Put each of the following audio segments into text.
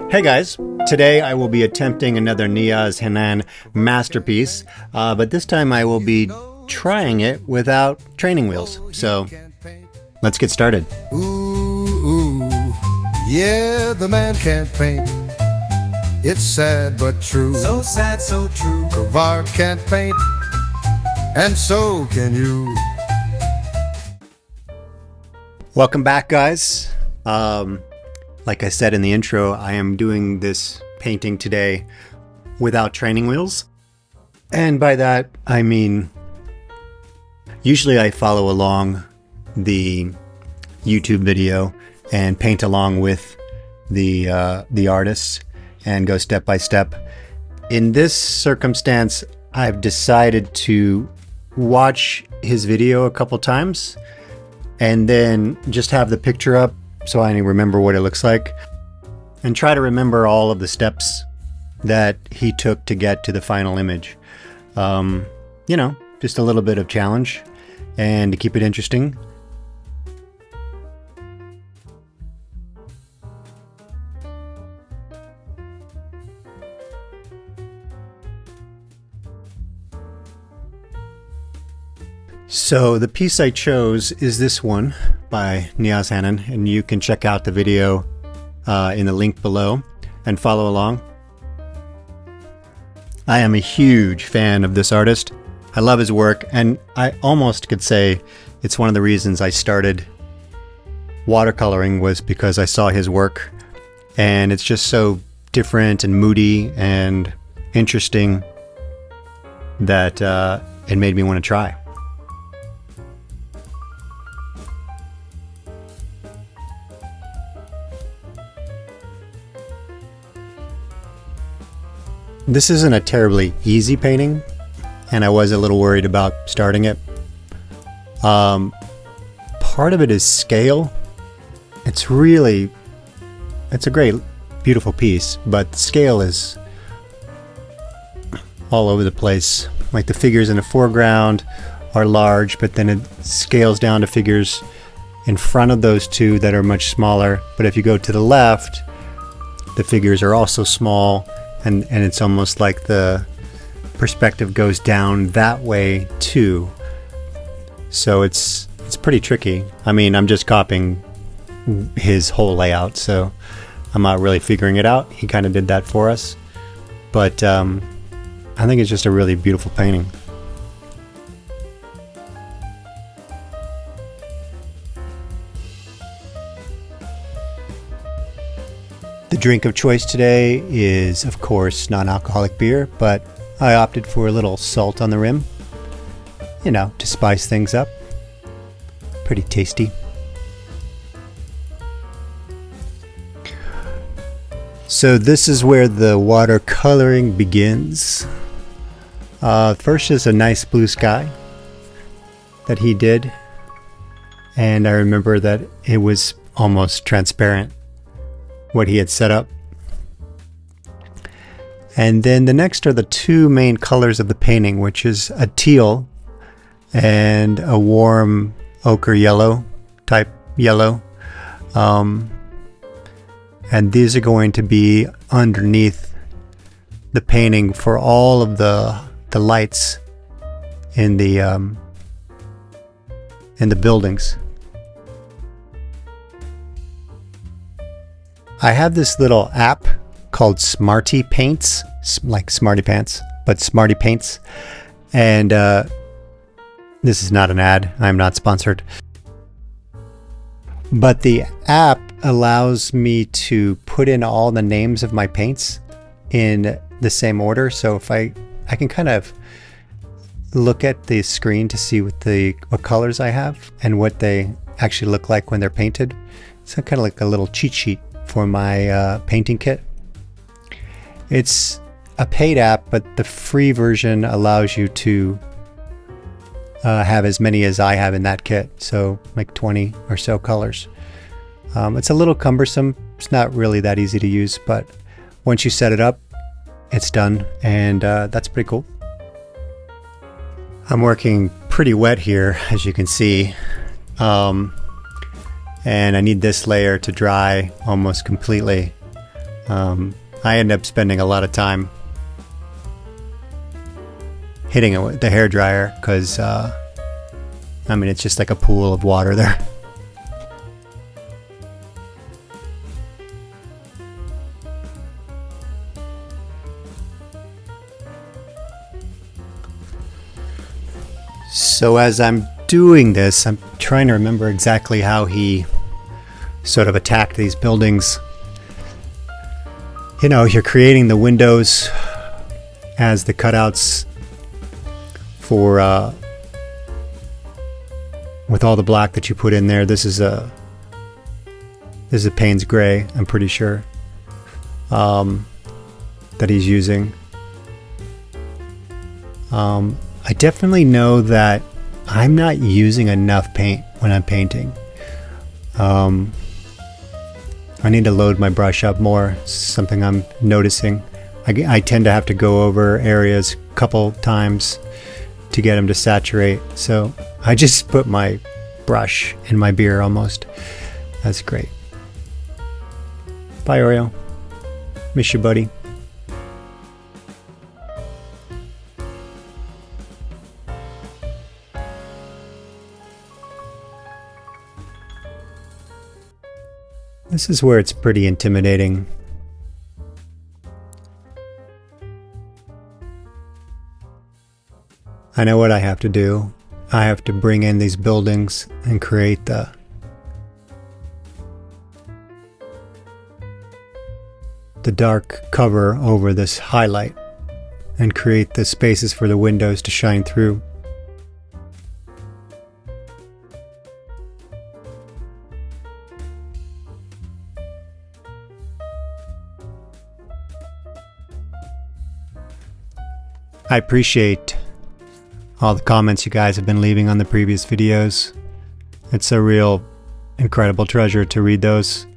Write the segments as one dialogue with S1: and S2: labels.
S1: Hey guys, today I will be attempting another Niaz Hannan masterpiece, but this time I will be trying it without training wheels. So let's get started.
S2: Ooh, yeah, the man can't paint. It's sad but true.
S3: So sad, so true.
S2: Kovar can't paint, and so can you.
S1: Welcome back, guys. Like I said in the intro, I am doing this painting today without training wheels. And by that, I mean, usually I follow along the YouTube video and paint along with the artists and go step by step. In this circumstance, I've decided to watch his video a couple times and then just have the picture up so I remember what it looks like, and try to remember all of the steps that he took to get to the final image. You know, just a little bit of challenge and to keep it interesting. So the piece I chose is this one by Niaz Hannan, and you can check out the video in the link below and follow along. I am a huge fan of this artist. I love his work, and I almost could say it's one of the reasons I started watercoloring was because I saw his work, and it's just so different and moody and interesting that it made me want to try. This isn't a terribly easy painting, and I was a little worried about starting it. Part of it is scale. It's a great, beautiful piece, but the scale is all over the place. Like the figures in the foreground are large, but then it scales down to figures in front of those two that are much smaller. But if you go to the left, the figures are also small. And it's almost like the perspective goes down that way too. So it's pretty tricky. I mean, I'm just copying his whole layout, so I'm not really figuring it out. He kind of did that for us. But I think it's just a really beautiful painting. The drink of choice today is, of course, non-alcoholic beer, but I opted for a little salt on the rim, you know, to spice things up. Pretty tasty. So this is where the watercoloring begins. First is a nice blue sky that he did, and I remember that it was almost transparent, what he had set up. And then the next are the two main colors of the painting, which is a teal and a warm ochre yellow type yellow. And these are going to be underneath the painting for all of the lights in the buildings. I have this little app called Smarty Paints, like Smarty Pants, but Smarty Paints. And this is not an ad. I'm not sponsored. But the app allows me to put in all the names of my paints in the same order. So if I can kind of look at the screen to see what colors I have and what they actually look like when they're painted. It's kind of like a little cheat sheet for my painting kit. It's a paid app, but the free version allows you to have as many as I have in that kit, so like 20 or so colors. It's a little cumbersome. It's not really that easy to use, but once you set it up, it's done, and that's pretty cool. I'm working pretty wet here, as you can see. And I need this layer to dry almost completely I end up spending a lot of time hitting it with the hairdryer because, I mean, it's just like a pool of water there. So as I'm doing this, I'm trying to remember exactly how he sort of attacked these buildings. You know, you're creating the windows as the cutouts for with all the black that you put in there. This is a Payne's gray, I'm pretty sure, that he's using. I definitely know that I'm not using enough paint when I'm painting. I need to load my brush up more, something I'm noticing. I tend to have to go over areas a couple times to get them to saturate. So I just put my brush in my beer almost. That's great. Bye, Oreo. Miss you, buddy. This is where it's pretty intimidating. I know what I have to do. I have to bring in these buildings and create the dark cover over this highlight and create the spaces for the windows to shine through. I appreciate all the comments you guys have been leaving on the previous videos. It's a real incredible treasure to read those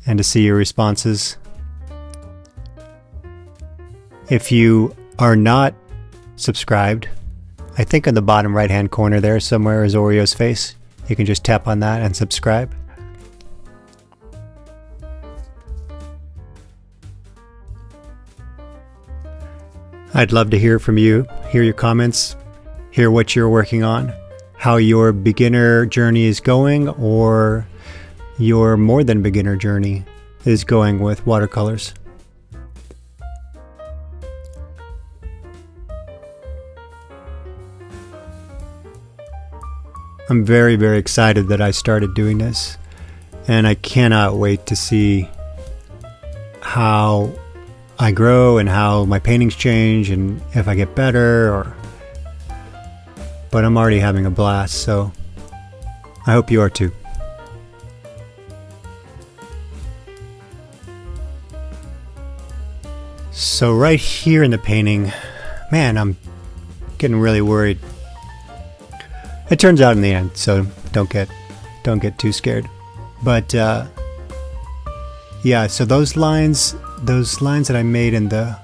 S1: and to see your responses. If you are not subscribed, I think in the bottom right hand corner there somewhere is Oreo's face. You can just tap on that and subscribe. I'd love to hear from you, hear your comments, hear what you're working on, how your beginner journey is going, or your more than beginner journey is going with watercolors. I'm very, very excited that I started doing this, and I cannot wait to see how I grow and how my paintings change and if I get better, but I'm already having a blast, so I hope you are too. So right here in the painting, man, I'm getting really worried. It turns out in the end, so don't get too scared. But yeah, so those lines that I made in the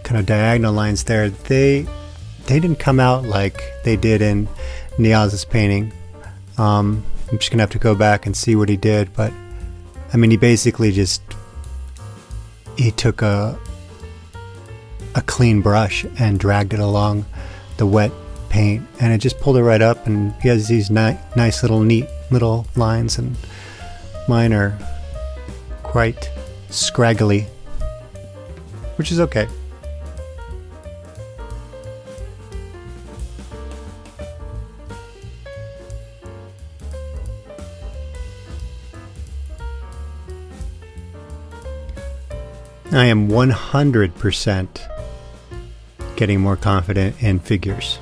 S1: kind of diagonal lines there, they didn't come out like they did in Niaz's painting. I'm just gonna have to go back and see what he did, but I mean, he basically he took a clean brush and dragged it along the wet paint, and it just pulled it right up, and he has these nice little neat little lines, and mine are quite scraggly, which is okay. I am 100% getting more confident in figures.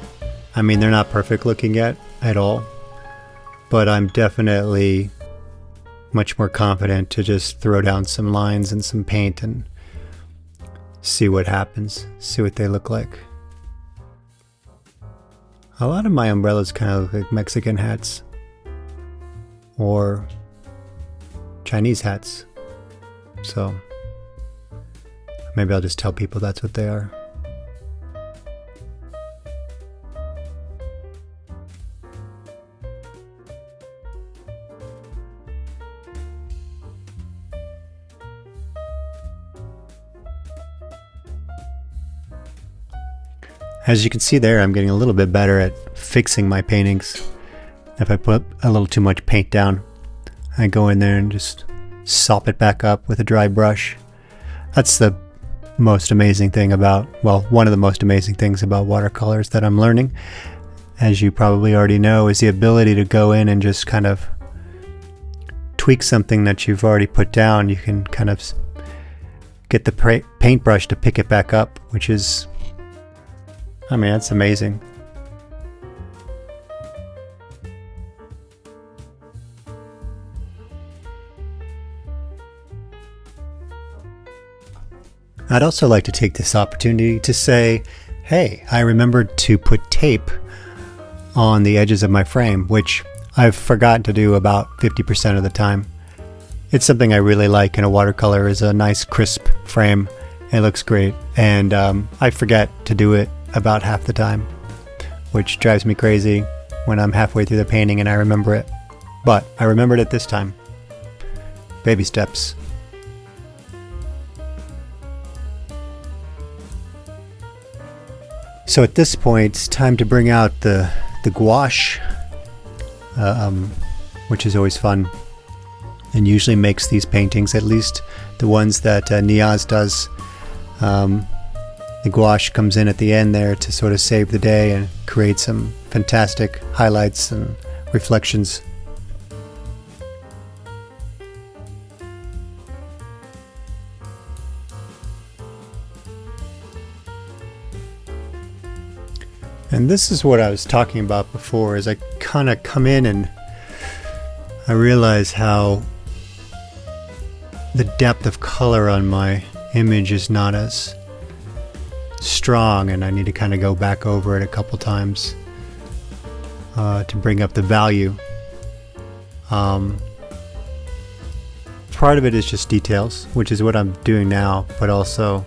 S1: I mean, they're not perfect looking yet at all, but I'm definitely much more confident to just throw down some lines and some paint and see what happens, see what they look like. A lot of my umbrellas kind of look like Mexican hats or Chinese hats, so maybe I'll just tell people that's what they are. As you can see there, I'm getting a little bit better at fixing my paintings. If I put a little too much paint down, I go in there and just sop it back up with a dry brush. That's the most amazing thing about, well, one of the most amazing things about watercolors that I'm learning, as you probably already know, is the ability to go in and just kind of tweak something that you've already put down. You can kind of get the paintbrush to pick it back up, which is, I mean, that's amazing. I'd also like to take this opportunity to say, hey, I remembered to put tape on the edges of my frame, which I've forgotten to do about 50% of the time. It's something I really like in a watercolor, is a nice crisp frame. It looks great, and I forget to do it about half the time, which drives me crazy when I'm halfway through the painting and I remember it. But I remembered it this time. Baby steps. So at this point, it's time to bring out the gouache, which is always fun and usually makes these paintings, at least the ones that Niaz does. The gouache comes in at the end there to sort of save the day and create some fantastic highlights and reflections. And this is what I was talking about before, is I kind of come in and I realize how the depth of color on my image is not as strong, and I need to kind of go back over it a couple times to bring up the value. Part of it is just details, which is what I'm doing now, but also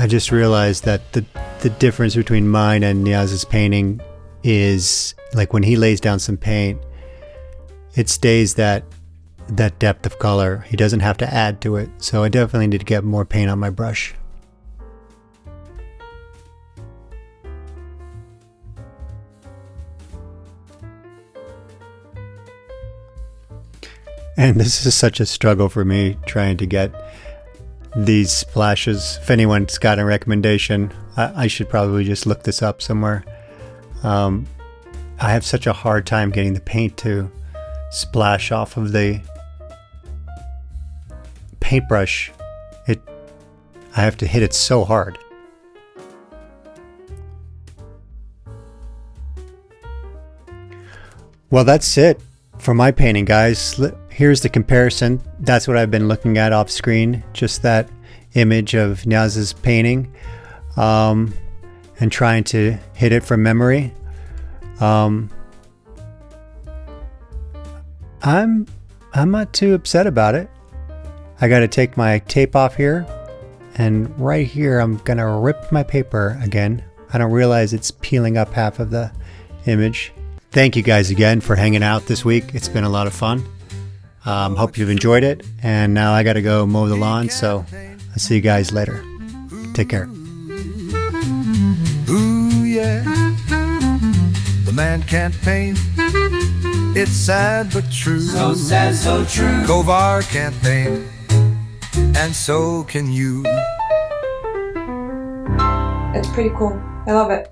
S1: I just realized that the difference between mine and Niaz's painting is, like, when he lays down some paint, it stays that depth of color. He doesn't have to add to it. So I definitely need to get more paint on my brush. And this is such a struggle for me, trying to get these splashes. If anyone's got a recommendation, I should probably just look this up somewhere. I have such a hard time getting the paint to splash off of the paintbrush. I have to hit it so hard. Well, that's it for my painting, guys. Here's the comparison. That's what I've been looking at off screen, just that image of Niaz's painting, and trying to hit it from memory. I'm not too upset about it. I got to take my tape off here, and right here I'm gonna rip my paper again. I don't realize it's peeling up half of the image. Thank you guys again for hanging out this week. It's been a lot of fun. Hope you've enjoyed it, and now I gotta go mow the lawn, so I'll see you guys later. Take care.
S2: Ooh, yeah. The man can't paint. It's sad but true.
S3: So sad, so true.
S2: Kovar can't paint, and so can you.
S4: It's pretty cool. I love it.